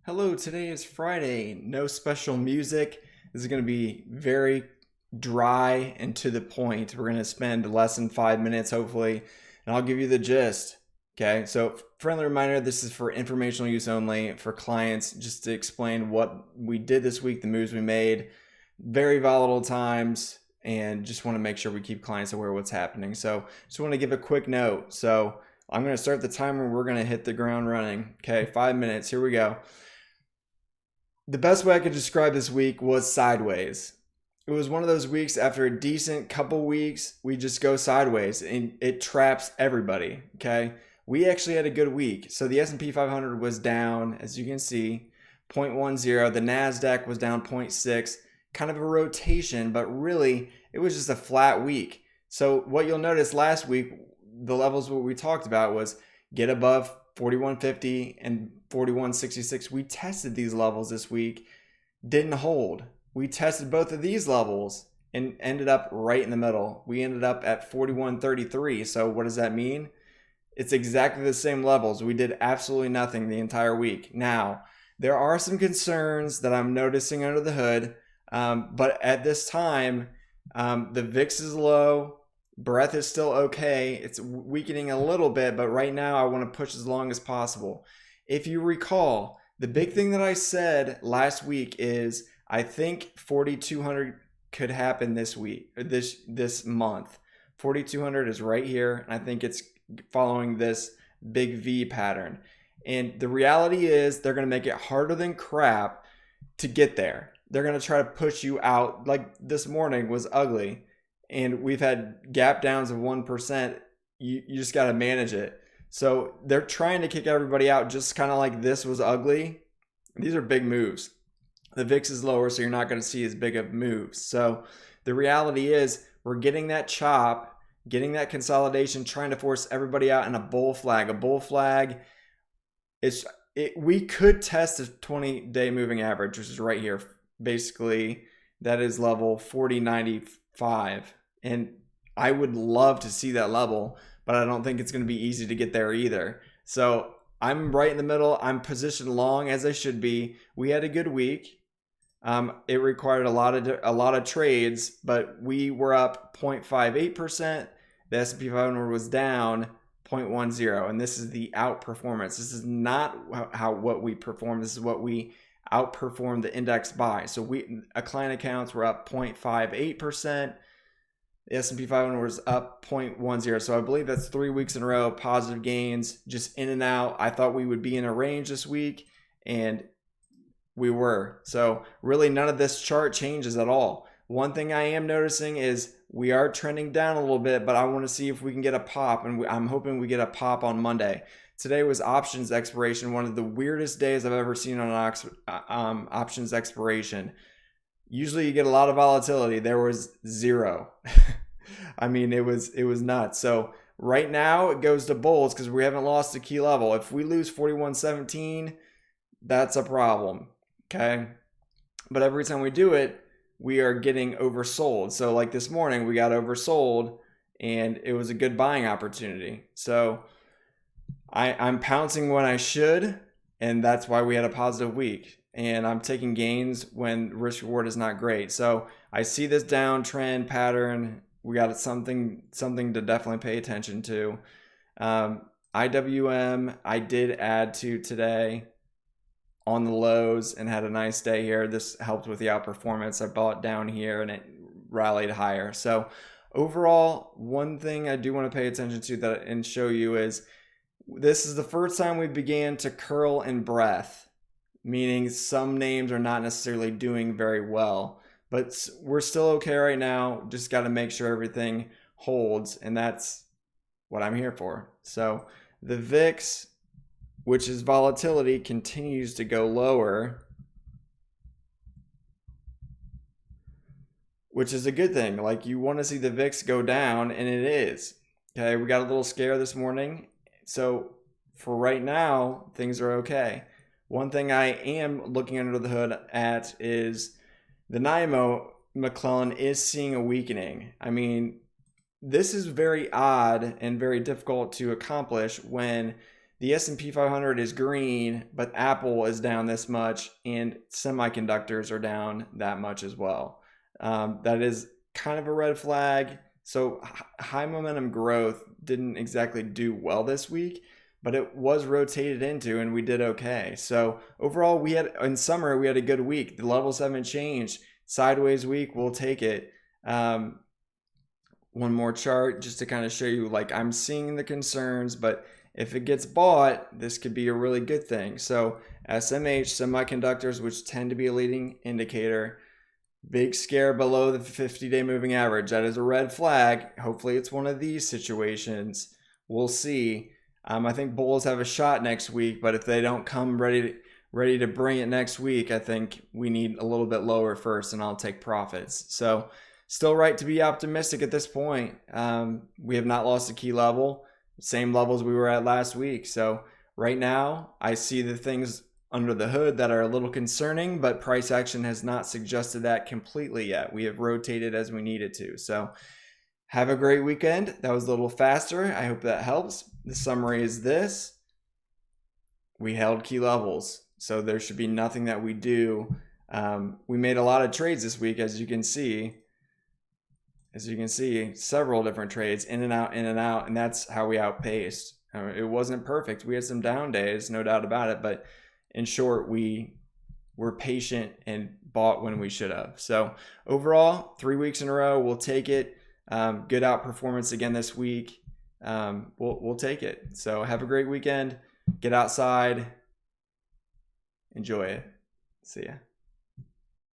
Hello, today is Friday. No special music. This is going to be very dry and to the point. We're going to spend less than 5 minutes, hopefully, and I'll give you the gist. Okay, so friendly reminder, this is for informational use only for clients, just to explain what we did this week, the moves we made. Very volatile times, and just want to make sure we keep clients aware of what's happening. So just want to give a quick note. So I'm going to start the timer and we're going to hit the ground running. Okay, 5 minutes. Here we go. The best way I could describe this week was sideways. It was one of those weeks after a decent couple weeks, we just go sideways and it traps everybody, okay? We actually had a good week. So the S&P 500 was down, as you can see, 0.10. The NASDAQ was down 0.6, kind of a rotation, but really it was just a flat week. So what you'll notice last week, the levels what we talked about was get above 4150 and 4166. We tested these levels this week, didn't hold. We tested both of these levels and ended up right in the middle. We ended up at 4133. So what does that mean? It's exactly the same levels. We did absolutely nothing the entire week. Now, there are some concerns that I'm noticing under the hood, but at this time, the VIX is low. Breath is still okay. It's weakening a little bit, but right now I want to push as long as possible. If you recall, the big thing that I said last week is I think 4,200 could happen this week, or this month. 4,200 is right here, and I think it's following this big V pattern. And the reality is they're going to make it harder than crap to get there. They're going to try to push you out. Like this morning was ugly. And we've had gap downs of 1%. You just got to manage it. So they're trying to kick everybody out just kind of like this was ugly. These are big moves. The VIX is lower, so you're not going to see as big of moves. So the reality is we're getting that chop, getting that consolidation, trying to force everybody out in a bull flag. A bull flag we could test the 20-day moving average, which is right here. Basically, that is level 4095. And I would love to see that level, but I don't think it's going to be easy to get there either. So I'm right in the middle. I'm positioned long as I should be. We had a good week. It required a lot of trades, but we were up 0.58%. The S&P 500 was down 0.10, and this is the outperformance. This is not what we perform. This is what we outperformed the index by. So client accounts were up 0.58%. The S&P 500 was up 0.10. So I believe that's 3 weeks in a row, positive gains, just in and out. I thought we would be in a range this week, and we were. So really none of this chart changes at all. One thing I am noticing is we are trending down a little bit, but I want to see if we can get a pop, and I'm hoping we get a pop on Monday. Today was options expiration, one of the weirdest days I've ever seen on an options expiration. Usually you get a lot of volatility. There was zero. I mean, it was nuts. So right now it goes to bulls because we haven't lost a key level. If we lose 41.17, that's a problem. Okay. But every time we do it, we are getting oversold. So like this morning, we got oversold and it was a good buying opportunity. So I'm pouncing when I should, and that's why we had a positive week. And I'm taking gains when risk reward is not great. So I see this downtrend pattern. We got something to definitely pay attention to. IWM, I did add to today on the lows and had a nice day here. This helped with the outperformance. I bought down here and it rallied higher. So overall, one thing I do want to pay attention to and show you is this is the first time we began to curl in breath, meaning some names are not necessarily doing very well, but we're still okay right now. Just got to make sure everything holds, and that's what I'm here for. So the VIX, which is volatility, continues to go lower, which is a good thing. Like, you want to see the VIX go down, and it is. Okay, we got a little scare this morning. So for right now, things are okay. One thing I am looking under the hood at is the NYMO McClennan is seeing a weakening. I mean, this is very odd and very difficult to accomplish when The S&P 500 is green, but Apple is down this much, and semiconductors are down that much as well. That is kind of a red flag. So high momentum growth didn't exactly do well this week, but it was rotated into, and we did okay. So overall, in summary, we had a good week. The levels haven't changed. Sideways week, we'll take it. One more chart just to kind of show you, like, I'm seeing the concerns, but if it gets bought, this could be a really good thing. So SMH, semiconductors, which tend to be a leading indicator, big scare below the 50-day moving average. That is a red flag. Hopefully it's one of these situations. We'll see. I think bulls have a shot next week, but if they don't come ready to bring it next week, I think we need a little bit lower first, and I'll take profits. So still right to be optimistic at this point. We have not lost a key level. Same levels we were at last week. So right now, I see the things under the hood that are a little concerning, but price action has not suggested that completely yet. We have rotated as we needed to. So have a great weekend. That was a little faster. I hope that helps. The summary is this. We held key levels, so there should be nothing that we do. We made a lot of trades this week, as you can see. Several different trades, in and out, and that's how we outpaced. It wasn't perfect. We had some down days, no doubt about it, but in short, we were patient and bought when we should have. So overall, 3 weeks in a row, we'll take it. Good outperformance again this week. We'll take it. So have a great weekend. Get outside. Enjoy it. See ya.